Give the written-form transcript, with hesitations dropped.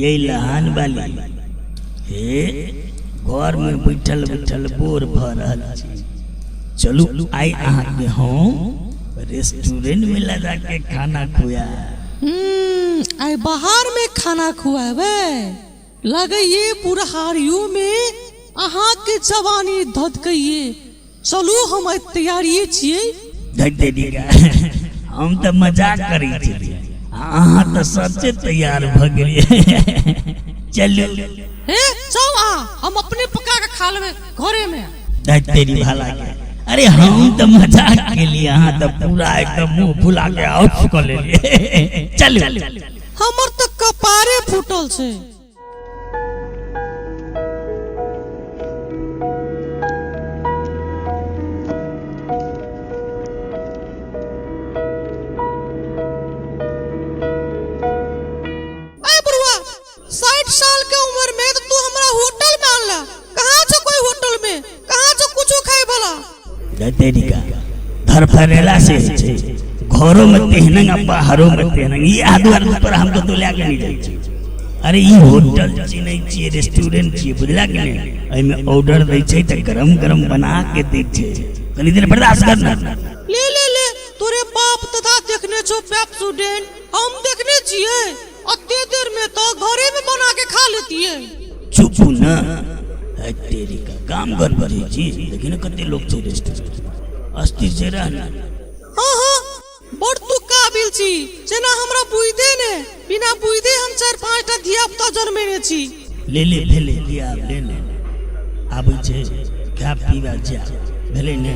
ये लहान वाली हे घर में बैठल बैठल बोर भ रहल छी। चलू आई अहाँ के हम रेस्टोरेंट में लगा के खाना खुआ। आई बाहर में खाना खुआबे लगे ये बुढ़ारियों में अहाँ के जवानी धधकइए। चलू हम तैयारी छिए। हम तो मजाक करी छी, अहाँ तो सच्चे तैयार भ गेलिए। चलू हे जाओ हम अपने पका के खा लेबे घरे में। तेरी भला के अरे हम तो मजाक के लिए, अहाँ तो पूरा एकदम मुंह फुला के आउट कर लेलिए। चल हमर तो कपारे फूटल छे। धर फरेला से घरों में तेहनंगा बाहरों में तेहनंगा ये आदुआर पर हम तो ले के नहीं जाई। अरे ये होटल छी नहीं छी, रेस्टोरेंट छी, बुझला कि नहीं। एमे ऑर्डर दै छै त गरम गरम बना के दै छै, कनी देर बर्दाश्त करना। ले ले ले तोरे बाप तथा देखने छो पेप्सोडेंट, हम देखने छिए अत्ते देर में तो घरे में बना के खा लेती है। चुप ना तेरी का काम कर बड़ी छी, लेकिन कते लोग छै रेस्टोरेंट अस्थिर से रहना। हां बड़ तू काबिल छी, जेना हमरा बुइदे ने बिना बुइदे हम 4-5 टा धिया पुता जन्मेने छी। ले ले भेले लिया ले ले आबै छै खा पीबा जा भेले ने।